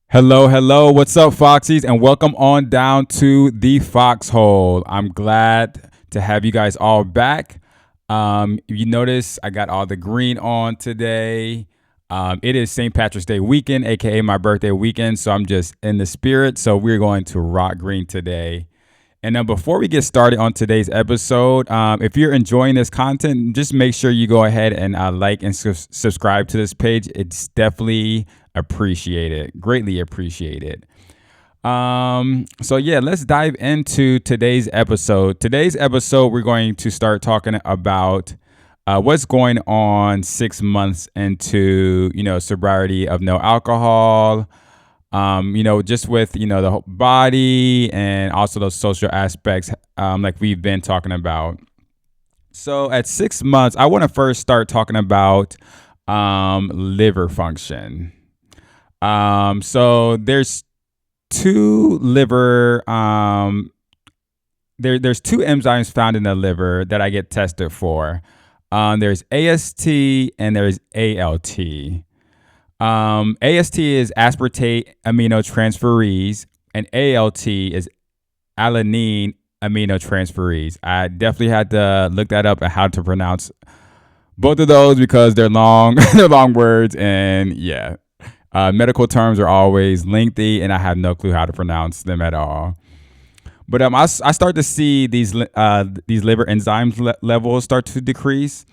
Hello, hello. What's up, Foxies? And welcome on down to the Foxhole. I'm glad to have you guys all back. If you notice, I got all the green on today. It is St. Patrick's Day weekend, aka my birthday weekend. So I'm just in the spirit. So we're going to rock green today. And then before we get started on today's episode, if you're enjoying this content, just make sure you go ahead and like and subscribe to this page. It's definitely appreciated, greatly appreciated. So yeah, let's dive into today's episode. Today's episode, we're going to start talking about what's going on 6 months into sobriety of no alcohol, just with, the whole body and also those social aspects, like we've been talking about. So at 6 months, I want to first start talking about liver function. So there's two liver, there's two enzymes found in the liver that I get tested for. There's AST and there's ALT. AST is aspartate aminotransferase, and ALT is alanine aminotransferase. I definitely had to look that up and how to pronounce both of those because they're long, they're long words, and yeah, medical terms are always lengthy, and I have no clue how to pronounce them at all. But I start to see these liver enzymes levels start to decrease.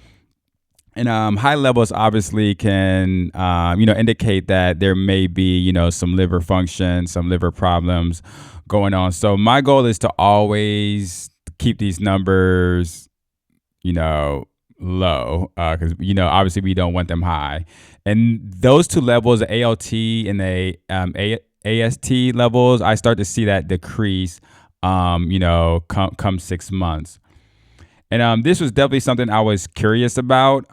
And high levels obviously can, indicate that there may be, some liver function, some liver problems going on. So my goal is to always keep these numbers, low, because obviously we don't want them high. And those two levels, the ALT and the AST levels, I start to see that decrease, come 6 months. And this was definitely something I was curious about.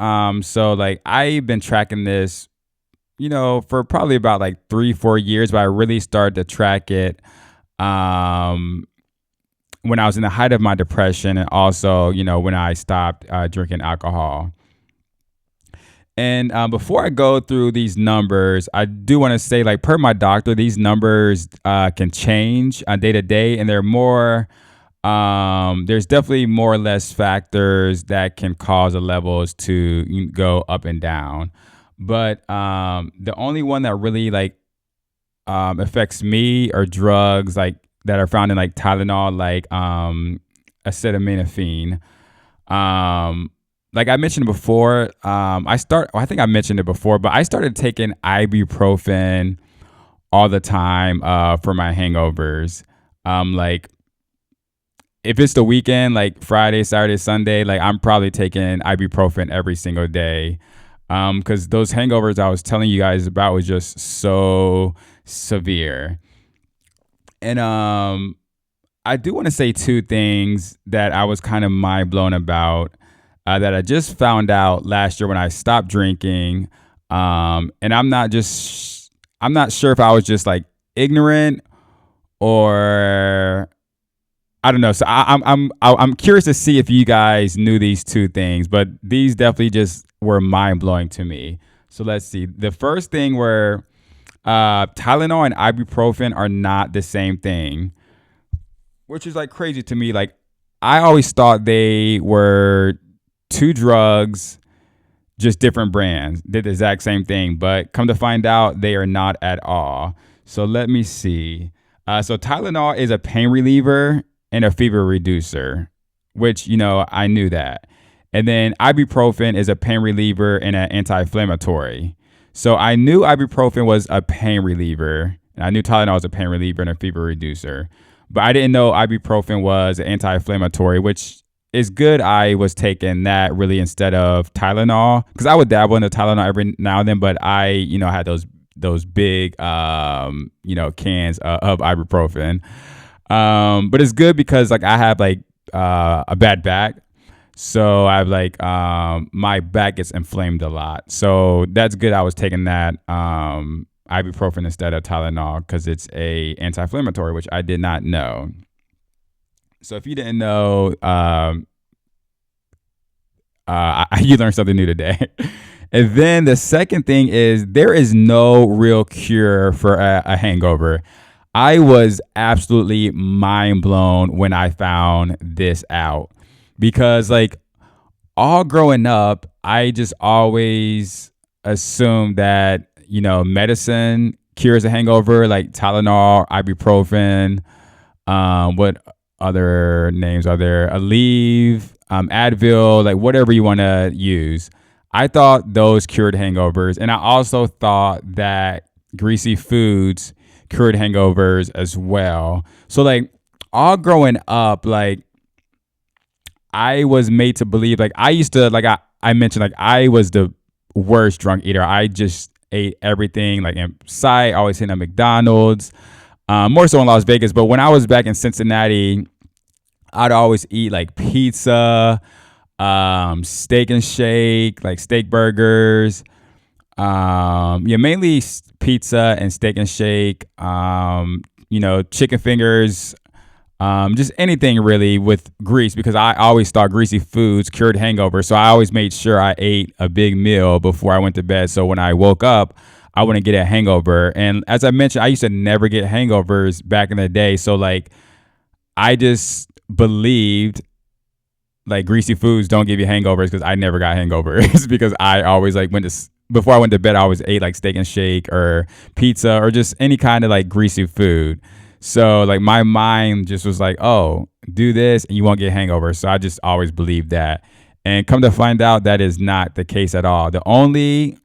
So like I've been tracking this, for probably about like 3-4 years, but I really started to track it when I was in the height of my depression, and also, when I stopped drinking alcohol. And before I go through these numbers, I do want to say, like, per my doctor, these numbers can change day to day, and they're more. There's definitely more or less factors that can cause the levels to go up and down. But the only one that really affects me are drugs like that are found in like Tylenol, like acetaminophen. Like I mentioned before, I think I mentioned it before, but I started taking ibuprofen all the time for my hangovers. Like if it's the weekend, like Friday, Saturday, Sunday, like I'm probably taking ibuprofen every single day. Because those hangovers I was telling you guys about was just so severe. And I do want to say two things that I was kind of mind blown about, that I just found out last year when I stopped drinking. And I'm not sure if I was just like ignorant or I don't know. So I'm curious to see if you guys knew these two things, but these definitely just were mind blowing to me. So let's see. The first thing were Tylenol and ibuprofen are not the same thing, which is like crazy to me. Like I always thought they were two drugs, just different brands, did the exact same thing, but come to find out they are not at all. So let me see. So Tylenol is a pain reliever and a fever reducer, which, I knew that. And then ibuprofen is a pain reliever and an anti-inflammatory. So I knew ibuprofen was a pain reliever, and I knew Tylenol was a pain reliever and a fever reducer. But I didn't know ibuprofen was an anti-inflammatory, which is good. I was taking that really instead of Tylenol, because I would dabble into Tylenol every now and then, but I, had those big, cans of ibuprofen. But it's good because like I have like a bad back. So I have like my back gets inflamed a lot. So that's good. I was taking that ibuprofen instead of Tylenol because it's a anti-inflammatory, which I did not know. So if you didn't know, you learned something new today. And then the second thing is there is no real cure for a hangover. I was absolutely mind blown when I found this out because, like, all growing up, I just always assumed that, medicine cures a hangover, like Tylenol, ibuprofen. What other names are there? Aleve, Advil, like whatever you want to use. I thought those cured hangovers. And I also thought that greasy foods cured hangovers as well. So, like, all growing up, like, I was made to believe, like, I used to, like, I mentioned, like, I was the worst drunk eater. I just ate everything, like, in sight, always hitting at McDonald's, more so in Las Vegas. But when I was back in Cincinnati, I'd always eat, like, pizza, steak and shake, like steak burgers. Yeah, mainly pizza and steak and shake. Chicken fingers, just anything really with grease because I always thought greasy foods cured hangovers. So I always made sure I ate a big meal before I went to bed. So when I woke up, I wouldn't get a hangover. And as I mentioned, I used to never get hangovers back in the day. So, like, I just believed like greasy foods don't give you hangovers because I never got hangovers because I always like before I went to bed, I always ate like steak and shake or pizza or just any kind of like greasy food. So, like, my mind just was like, oh, do this and you won't get hangovers. So I just always believed that. And come to find out that is not the case at all. The only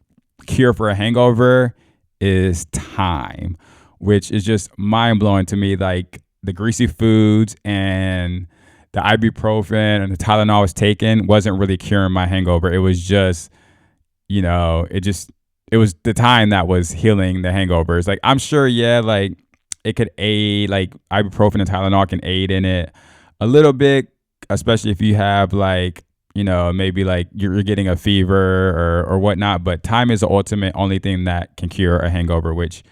cure for a hangover is time, which is just mind blowing to me. Like, the greasy foods and the ibuprofen and the Tylenol I was taking wasn't really curing my hangover. It was just, it was the time that was healing the hangovers. Like, I'm sure, yeah, like it could aid, like ibuprofen and Tylenol can aid in it a little bit, especially if you have like, maybe like you're getting a fever or whatnot. But time is the ultimate only thing that can cure a hangover, which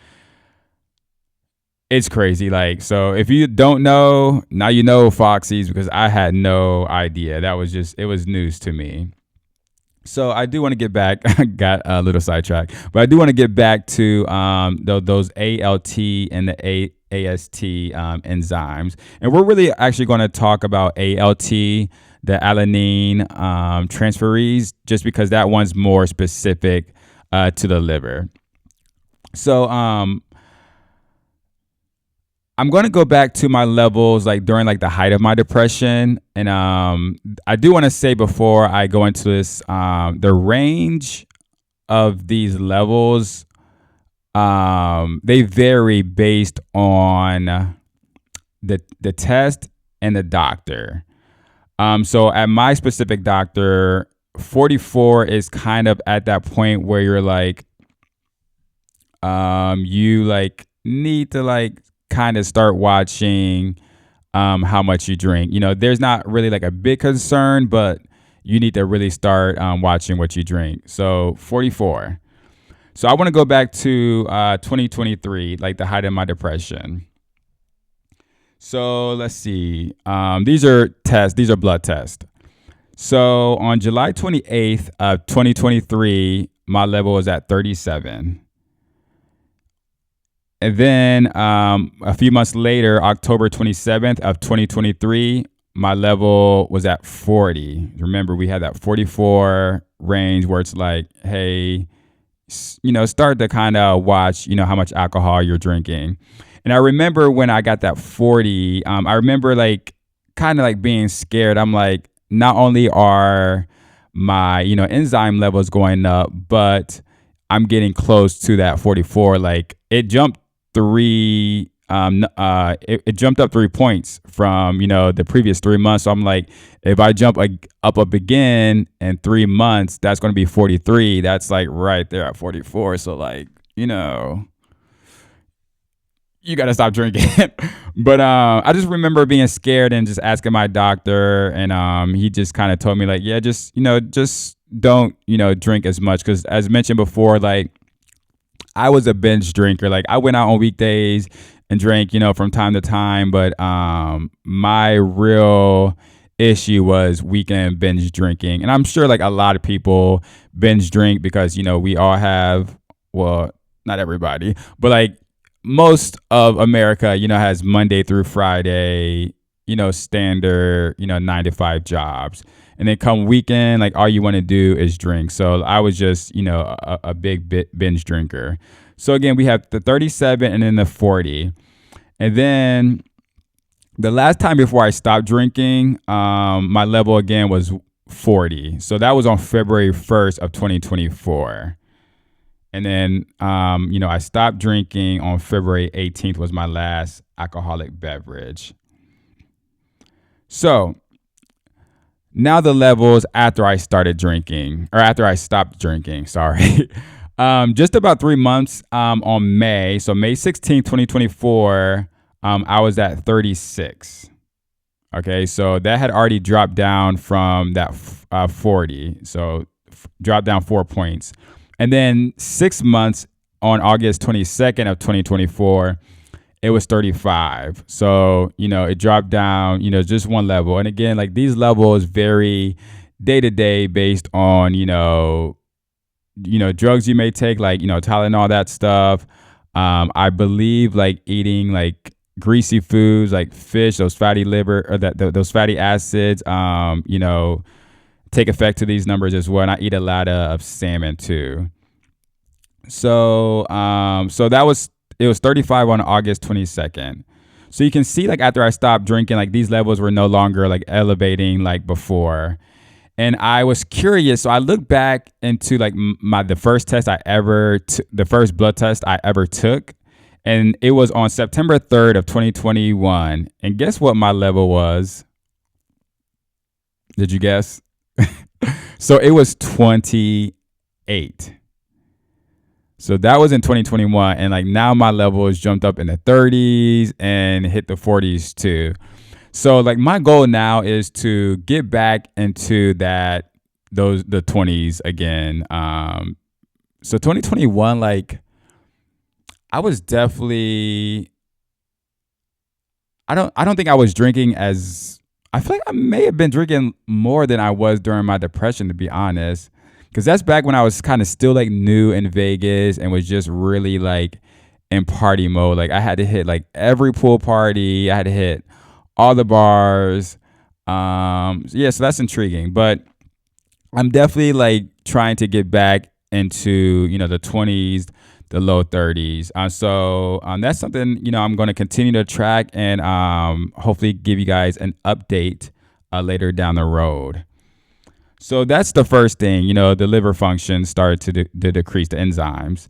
it's crazy. Like, so if you don't know, now you know, Foxies, because I had no idea. It was news to me. So I do want to get back. I got a little sidetracked, but I do want to get back to those ALT and the AST enzymes, and we're really actually going to talk about ALT, the alanine transferase, just because that one's more specific to the liver. So I'm going to go back to my levels like during like the height of my depression. And I do want to say before I go into this, the range of these levels, they vary based on the test and the doctor. So at my specific doctor, 44 is kind of at that point where you're like, you like need to like kind of start watching how much you drink. There's not really like a big concern, but you need to really start watching what you drink. So 44. So I want to go back to 2023, like the height of my depression. So let's see. These are tests. These are blood tests. So on July 28th of 2023, my level was at 37. And then a few months later, October 27th of 2023, my level was at 40. Remember, we had that 44 range where it's like, hey, start to kind of watch, how much alcohol you're drinking. And I remember when I got that 40, I remember like kind of like being scared. I'm like, not only are my, enzyme levels going up, but I'm getting close to that 44. Like it jumped it jumped up 3 points from the previous 3 months. So I'm like, if I jump up again in 3 months, that's going to be 43. That's like right there at 44. So like, you got to stop drinking. But I just remember being scared and just asking my doctor, and he just kind of told me like, yeah, just don't drink as much, because as mentioned before, like I was a binge drinker. Like I went out on weekdays and drank, from time to time. But my real issue was weekend binge drinking. And I'm sure like a lot of people binge drink because, we all have, well, not everybody, but like most of America, has Monday through Friday, standard, 9 to 5 jobs. And then come weekend, like all you want to do is drink. So I was just, a big binge drinker. So again, we have the 37 and then the 40. And then the last time before I stopped drinking, my level again was 40. So that was on February 1st of 2024. And then, I stopped drinking on February 18th was my last alcoholic beverage. So now the levels after I started drinking, or after I stopped drinking, sorry. Just about 3 months on May. So May 16th, 2024, I was at 36. Okay, so that had already dropped down from that 40. So dropped down 4 points. And then 6 months on August 22nd of 2024, it was 35. So, it dropped down, just one level. And again, like these levels vary day to day based on, drugs you may take, like, Tylenol, that stuff. I believe like eating like greasy foods like fish, those fatty liver or those fatty acids, take effect to these numbers as well. And I eat a lot of salmon too. So, it was 35 on August 22nd. So you can see like after I stopped drinking, like these levels were no longer like elevating like before. And I was curious. So I looked back into like the first test the first blood test I ever took. And it was on September 3rd of 2021. And guess what my level was? Did you guess? So it was 28. So that was in 2021. And like now my level has jumped up in the 30s and hit the 40s too. So like my goal now is to get back into the 20s again. So 2021, like I was definitely, I don't think I was drinking I feel like I may have been drinking more than I was during my depression, to be honest. Because that's back when I was kind of still like new in Vegas and was just really like in party mode. Like I had to hit like every pool party. I had to hit all the bars. Yeah, so that's intriguing. But I'm definitely like trying to get back into, the 20s, the low 30s. So that's something, I'm going to continue to track and hopefully give you guys an update later down the road. So that's the first thing, the liver function started to decrease the enzymes.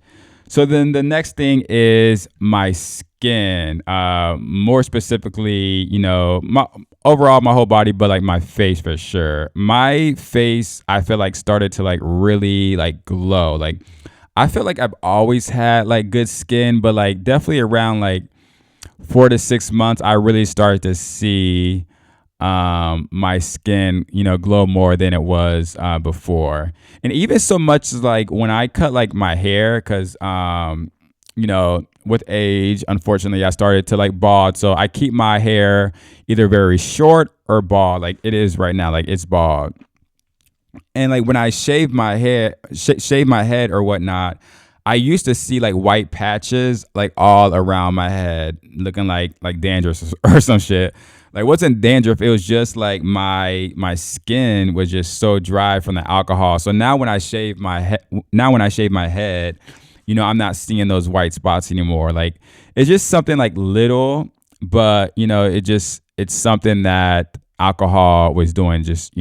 So then the next thing is my skin, more specifically, my whole body, but like my face for sure. My face, I feel like started to like really like glow. Like I feel like I've always had like good skin, but like definitely around like 4 to 6 months, I really started to see my skin, glow more than it was before. And even so much as like when I cut like my hair, because, with age, unfortunately, I started to like bald. So I keep my hair either very short or bald. Like it is right now, like it's bald. And like when I shave my hair, shave my head or whatnot, I used to see like white patches like all around my head, looking like dandruff or some shit. Like wasn't dandruff, it was just like my skin was just so dry from the alcohol. So now when I shave my head, I'm not seeing those white spots anymore. Like it's just something like little, but it's something that alcohol was doing. Just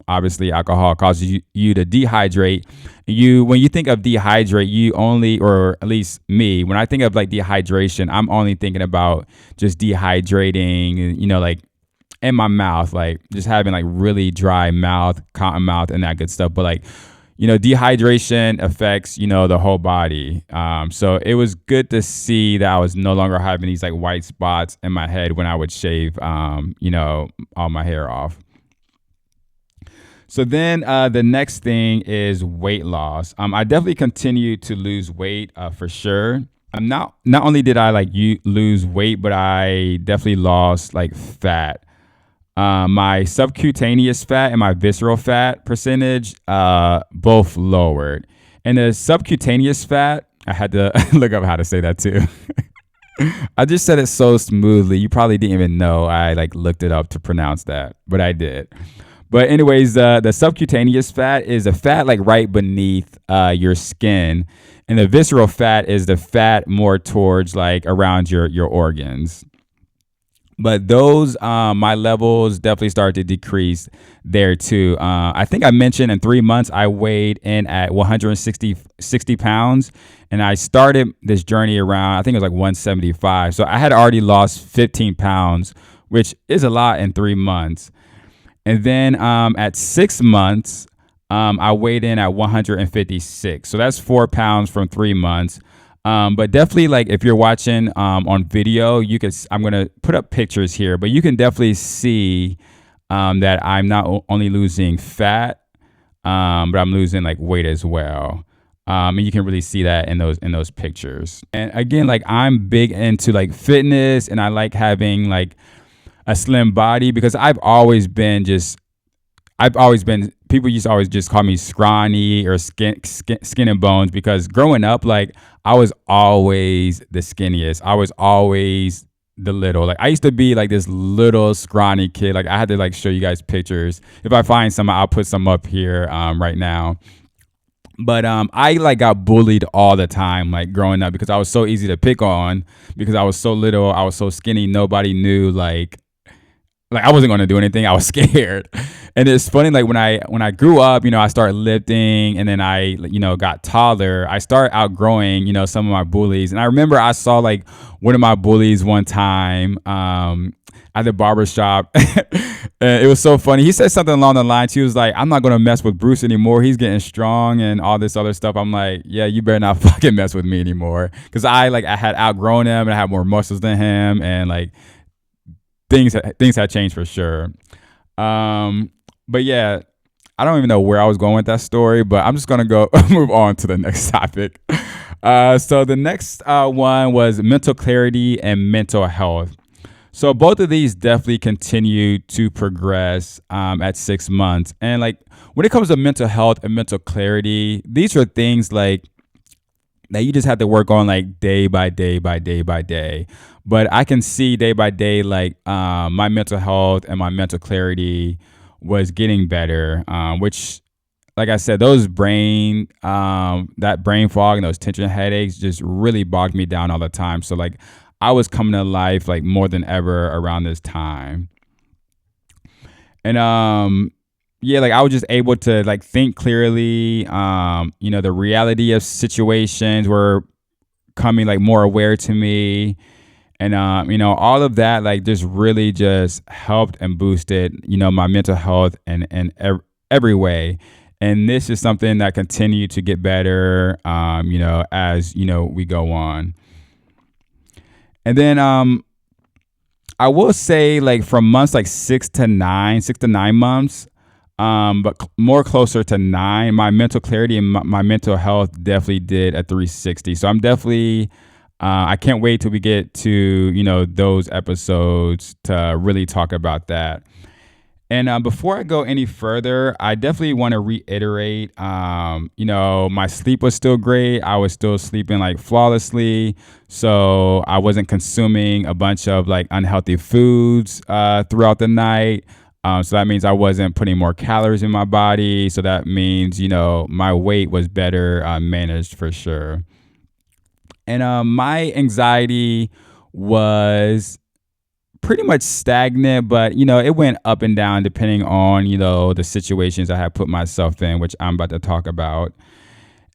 obviously alcohol causes you to dehydrate. When you think of dehydrate, you only, or at least me, when I think of like dehydration, I'm only thinking about just dehydrating, like in my mouth, like just having like really dry mouth, cotton mouth, and that good stuff. But like, dehydration affects, the whole body. So it was good to see that I was no longer having these like white spots in my head when I would shave, all my hair off. So then the next thing is weight loss. I definitely continued to lose weight for sure. Not only did I like lose weight, but I definitely lost like fat. My subcutaneous fat and my visceral fat percentage both lowered. And the subcutaneous fat, I had to look up how to say that too. I just said it so smoothly. You probably didn't even know I like looked it up to pronounce that, but I did. But anyways, the subcutaneous fat is a fat like right beneath your skin, and the visceral fat is the fat more towards like around your organs. But those my levels definitely started to decrease there too. I think I mentioned in 3 months I weighed in at 160 pounds, and I started this journey around I think it was like 175. So I had already lost 15 pounds, which is a lot in 3 months. And then at 6 months, I weighed in at 156. So that's 4 pounds from 3 months. But definitely, like if you're watching on video, you could. I'm gonna put up pictures here, but you can definitely see that I'm not only losing fat, but I'm losing like weight as well. And you can really see that in those pictures. And again, like I'm big into like fitness, and I like having like a slim body because I've always been people used to always just call me scrawny or skin and bones because growing up like I was always the skinniest. I was always the little. Like I used to be like this little scrawny kid. Like I had to like show you guys pictures. If I find some, I'll put some up here right now. But I like got bullied all the time, like growing up, because I was so easy to pick on because I was so little, I was so skinny. Nobody knew like I wasn't going to do anything. I was scared. And it's funny, like when I grew up, I started lifting, and then I, got taller. I started outgrowing, some of my bullies. And I remember I saw like one of my bullies one time at the barber shop. And it was so funny. He said something along the lines. He was like, "I'm not going to mess with Bruce anymore. He's getting strong and all this other stuff." I'm like, "Yeah, you better not fucking mess with me anymore." Because I had outgrown him and I had more muscles than him, and like things had changed for sure. But yeah, I don't even know where I was going with that story, but I'm just gonna go move on to the next topic. So the next one was mental clarity and mental health. So both of these definitely continue to progress at 6 months. And like when it comes to mental health and mental clarity, these are things like that you just have to work on like day by day by day by day. But I can see day by day like my mental health and my mental clarity was getting better, which like I said, that brain fog and those tension headaches just really bogged me down all the time. So like I was coming to life like more than ever around this time. And yeah, like I was just able to like think clearly. The reality of situations were coming like more aware to me. And all of that like just really just helped and boosted, my mental health and every way. And this is something that continued to get better as we go on. And then I will say like from months like 6 to 9 months, but more closer to 9, my mental clarity and my mental health definitely did a 360. So I'm definitely I can't wait till we get to those episodes to really talk about that. And before I go any further, I definitely want to reiterate, my sleep was still great. I was still sleeping like flawlessly. So I wasn't consuming a bunch of like unhealthy foods throughout the night. So that means I wasn't putting more calories in my body. So that means, my weight was better managed for sure. And my anxiety was pretty much stagnant, but it went up and down depending on the situations I had put myself in, which I'm about to talk about.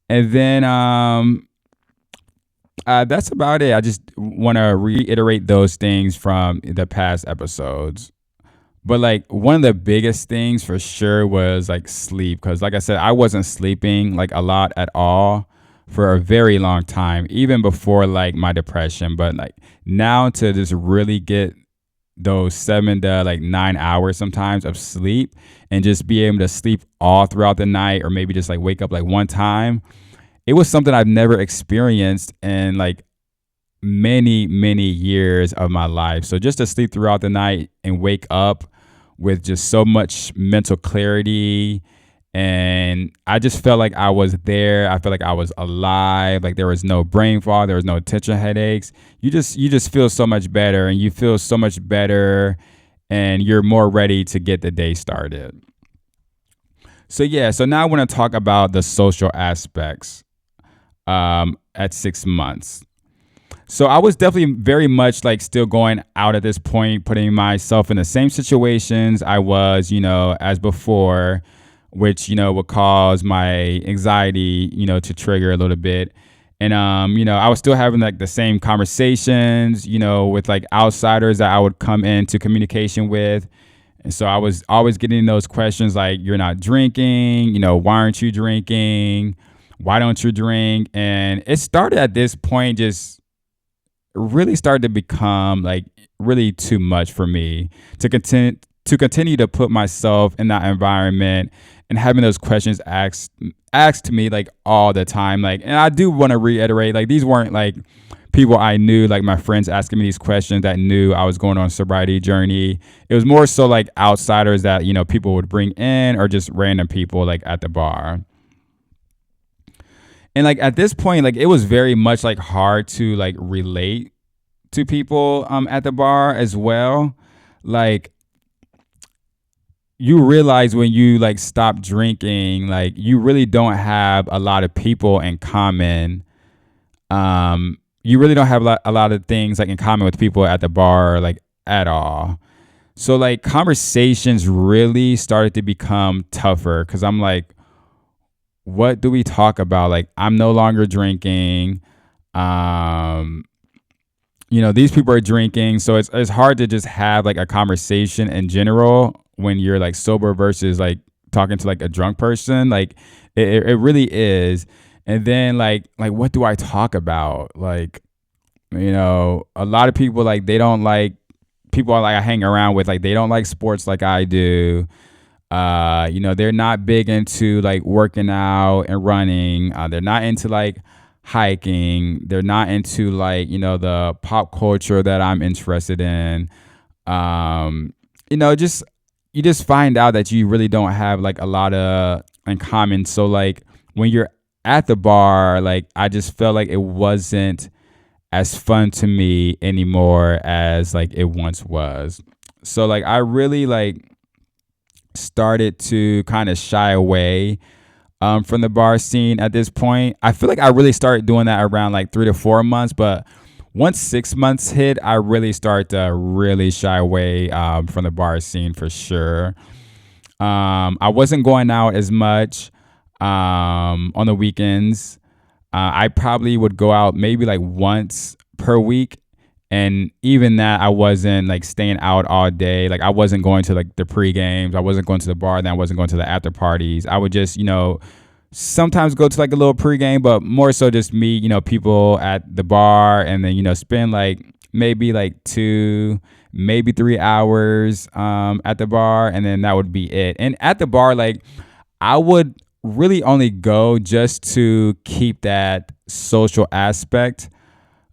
And then that's about it. I just want to reiterate those things from the past episodes. But like one of the biggest things for sure was like sleep, because like I said, I wasn't sleeping like a lot at all for a very long time, even before like my depression. But like now to just really get those 7 to like 9 hours sometimes of sleep and just be able to sleep all throughout the night, or maybe just like wake up like one time, it was something I've never experienced in like many years of my life. So just to sleep throughout the night and wake up with just so much mental clarity. And I just felt like I was there. I felt like I was alive. Like there was no brain fog. There was no tension headaches. You just feel so much better, and you feel so much better, and you're more ready to get the day started. So yeah, so now I want to talk about the social aspects at 6 months. So I was definitely very much like still going out at this point, putting myself in the same situations I was, as before, which, would cause my anxiety, to trigger a little bit. And, I was still having like the same conversations, with like outsiders that I would come into communication with. And so I was always getting those questions like, you're not drinking, why aren't you drinking? Why don't you drink? And it started at this point, just really started to become like really too much for me to continue to put myself in that environment and having those questions asked to me like all the time. Like, and I do want to reiterate, like these weren't like people I knew, like my friends asking me these questions that knew I was going on a sobriety journey. It was more so like outsiders that, people would bring in, or just random people like at the bar. And like at this point, like it was very much like hard to like relate to people at the bar as well. Like you realize when you like stop drinking, like you really don't have a lot of people in common. You really don't have a lot of things like in common with people at the bar, like at all. So like conversations really started to become tougher, because I'm like, what do we talk about? Like I'm no longer drinking. These people are drinking, so it's hard to just have like a conversation in general when you're like sober versus like talking to like a drunk person. Like it really is. And then like what do I talk about? Like, a lot of people, like they don't like people like I hang around with, like they don't like sports like I do. They're not big into like working out and running. They're not into like hiking. They're not into like, the pop culture that I'm interested in. Just you just find out that you really don't have like a lot of in common. So like when you're at the bar, like I just felt like it wasn't as fun to me anymore as like it once was. So like I really like started to kind of shy away from the bar scene at this point. I feel like I really started doing that around like 3 to 4 months, but once 6 months hit, I really started to really shy away from the bar scene for sure. I wasn't going out as much on the weekends. I probably would go out maybe like once per week. And even that, I wasn't like staying out all day. Like I wasn't going to like the pre-games. I wasn't going to the bar. Then I wasn't going to the after parties. I would just, sometimes go to like a little pre-game, but more so just meet, people at the bar, and then, spend like maybe like 2, maybe 3 hours at the bar. And then that would be it. And at the bar, like I would really only go just to keep that social aspect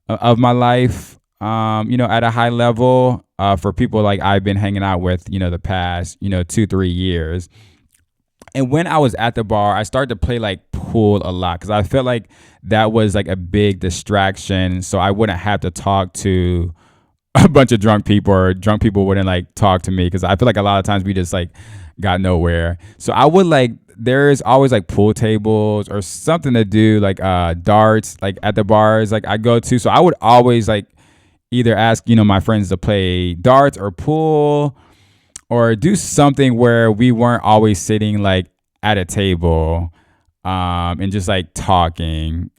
of my life, at a high level for people like I've been hanging out with, the past, 2, 3 years. And when I was at the bar, I started to play like pool a lot, because I felt like that was like a big distraction. So I wouldn't have to talk to a bunch of drunk people, or drunk people wouldn't like talk to me, because I feel like a lot of times we just like got nowhere. So I would like, there's always like pool tables or something to do, like darts, like at the bars like I go to. So I would always like either ask, my friends to play darts or pool, or do something where we weren't always sitting like at a table and just like talking,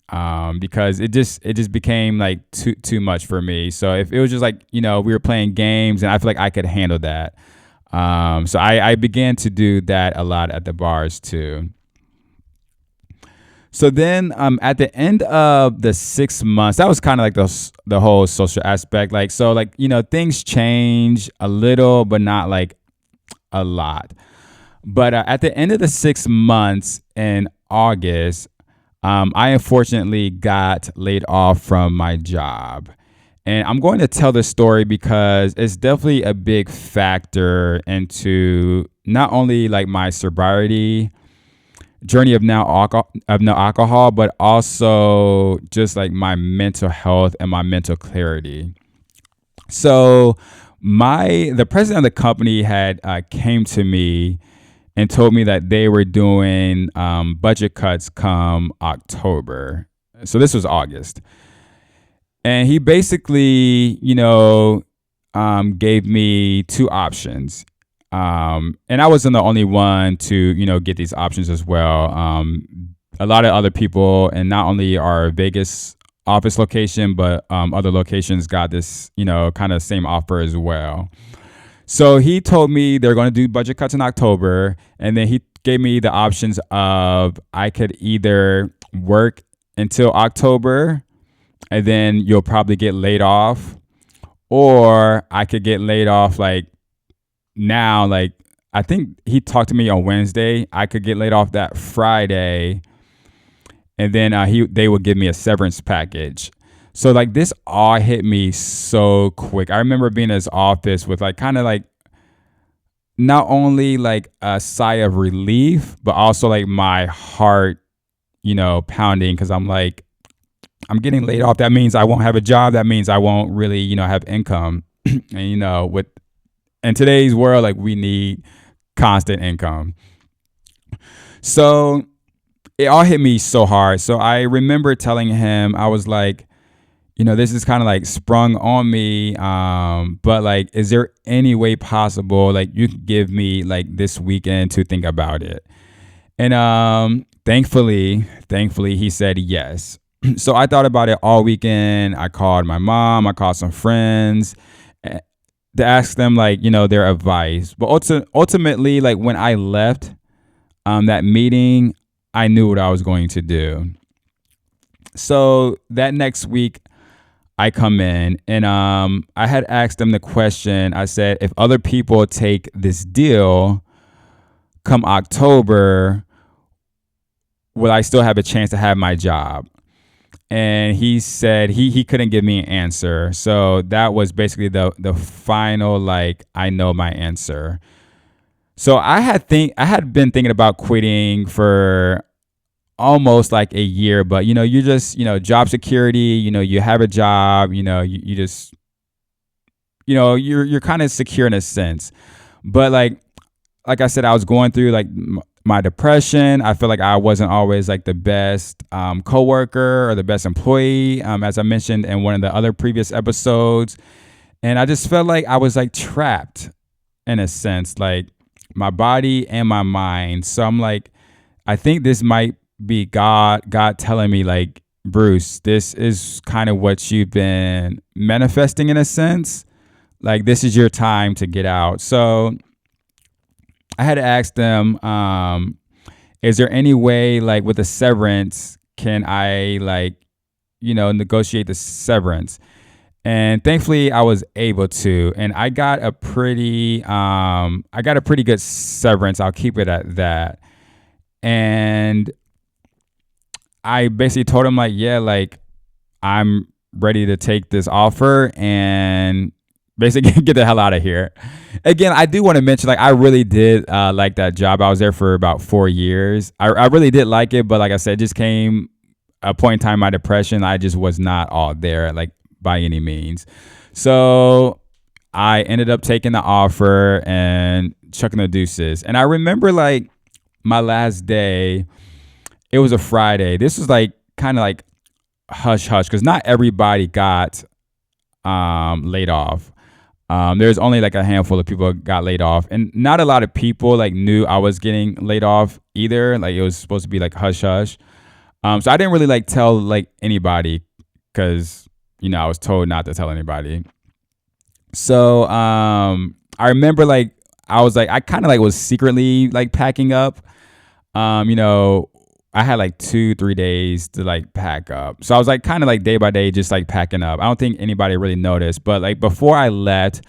because it just became like too much for me. So if it was just like, we were playing games, and I feel like I could handle that. So I began to do that a lot at the bars too. So then at the end of the 6 months, that was kind of like the whole social aspect. Like, so like, things change a little, but not like a lot. But at the end of the 6 months in August, I unfortunately got laid off from my job. And I'm going to tell this story because it's definitely a big factor into not only like my sobriety journey of no alcohol, but also just like my mental health and my mental clarity. So the president of the company had came to me and told me that they were doing budget cuts come October. So this was August. And he basically, gave me two options. And I wasn't the only one to, get these options as well. A lot of other people, and not only our Vegas office location, but other locations got this, kind of same offer as well. So he told me they're going to do budget cuts in October, and then he gave me the options of I could either work until October, and then you'll probably get laid off, or I could get laid off like now. Like I think he talked to me on Wednesday. I could get laid off that Friday, and then they would give me a severance package. So like this all hit me so quick. I remember being in his office with like kind of like not only like a sigh of relief, but also like my heart, pounding, because I'm like, I'm getting laid off. That means I won't have a job. That means I won't really, have income. And with in today's world, like we need constant income. So it all hit me so hard. So I remember telling him, I was like, this is kind of like sprung on me. But like, is there any way possible, like you could give me like this weekend to think about it? And thankfully, he said yes. So I thought about it all weekend. I called my mom. I called some friends to ask them like, their advice. But ultimately, like when I left that meeting, I knew what I was going to do. So that next week, I come in and I had asked them the question. I said, if other people take this deal come October, will I still have a chance to have my job? And he said he couldn't give me an answer. So that was basically the final, like, I know my answer. So I had been thinking about quitting for almost like a year, but you just, job security, you have a job, you just, you're kind of secure in a sense. But like I said, I was going through like my depression. I feel like I wasn't always like the best coworker or the best employee, as I mentioned in one of the other previous episodes. And I just felt like I was like trapped in a sense, like my body and my mind. So I'm like, I think this might be God telling me like, Bruce, this is kind of what you've been manifesting in a sense. Like this is your time to get out. So I had to ask them, is there any way like with the severance, can I like, negotiate the severance? And thankfully I was able to, and I got a pretty good severance. I'll keep it at that. And I basically told him like, yeah, like I'm ready to take this offer and basically get the hell out of here. Again, I do want to mention, like, I really did like that job. I was there for about 4 years. I really did like it, but like I said, it just came a point in time in my depression. I just was not all there, like by any means. So I ended up taking the offer and chucking the deuces. And I remember like my last day, it was a Friday. This was like kind of like hush hush because not everybody got laid off. There's only like a handful of people got laid off, and not a lot of people like knew I was getting laid off either. Like it was supposed to be like hush hush. So I didn't really like tell like anybody because I was told not to tell anybody. So I remember like I kind of like was secretly like packing up. I had like 2-3 days to like pack up. So I was like kind of like day by day, just like packing up. I don't think anybody really noticed, but like before I left,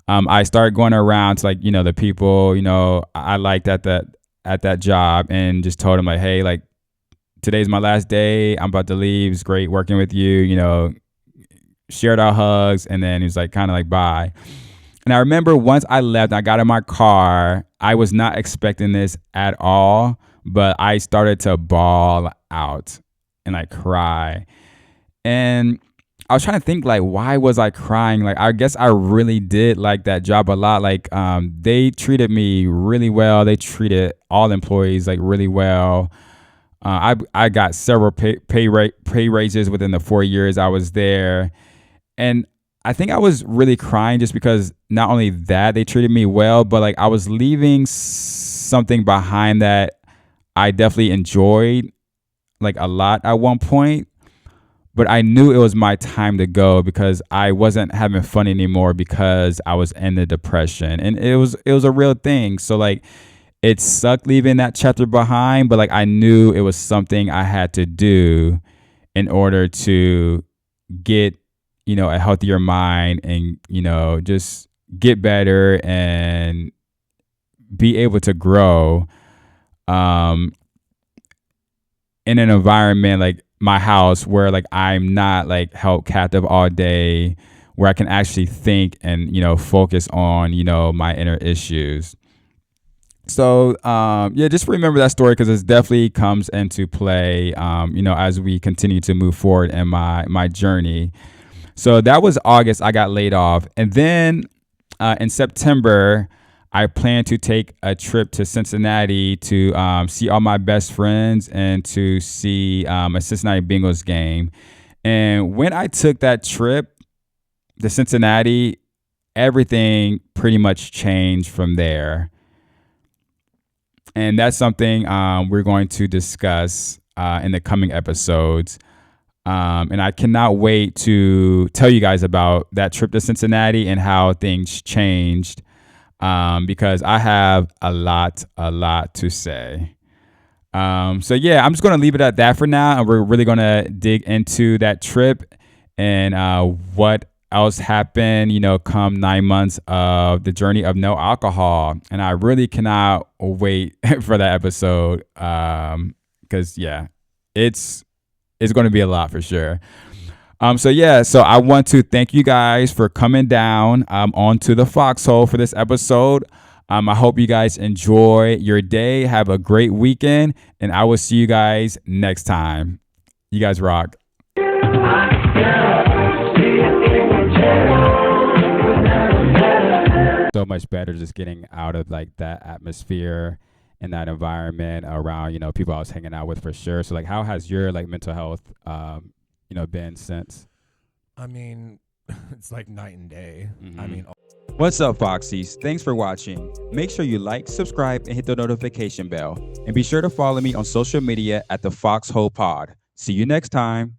I started going around to like, the people, I liked at that job, and just told them like, hey, like today's my last day. I'm about to leave. It's great working with you, shared our hugs, and then he was like kind of like bye. And I remember once I left, I got in my car. I was not expecting this at all, but I started to bawl out and like cry. And I was trying to think like, why was I crying? Like, I guess I really did like that job a lot. Like, they treated me really well. They treated all employees like really well. I got several pay raises within the 4 years I was there. And I think I was really crying just because not only that they treated me well, but like I was leaving something behind that I definitely enjoyed like a lot at one point. But I knew it was my time to go because I wasn't having fun anymore because I was in the depression, and it was a real thing. So like it sucked leaving that chapter behind, but like I knew it was something I had to do in order to get, a healthier mind and, just get better and be able to grow in an environment like my house where like I'm not like held captive all day, where I can actually think and, focus on, my inner issues. So, just remember that story because it definitely comes into play, as we continue to move forward in my journey. So that was August. I got laid off. And then in September, I plan to take a trip to Cincinnati to see all my best friends and to see a Cincinnati Bengals game. And when I took that trip to Cincinnati, everything pretty much changed from there. And that's something we're going to discuss in the coming episodes. And I cannot wait to tell you guys about that trip to Cincinnati and how things changed. Because I have a lot to say. I'm just going to leave it at that for now. And we're really going to dig into that trip and what else happened, come 9 months of the journey of no alcohol. And I really cannot wait for that episode because, it's going to be a lot for sure. So I want to thank you guys for coming down onto the Foxhole for this episode. I hope you guys enjoy your day. Have a great weekend, and I will see you guys next time. You guys rock. So much better just getting out of like that atmosphere and that environment around, people I was hanging out with for sure. So like, how has your like mental health been since? I mean, it's like night and day. Mm-hmm. I mean, what's up, Foxies? Thanks for watching. Make sure you like, subscribe, and hit the notification bell. And be sure to follow me on social media at TheFoxHolePod. See you next time.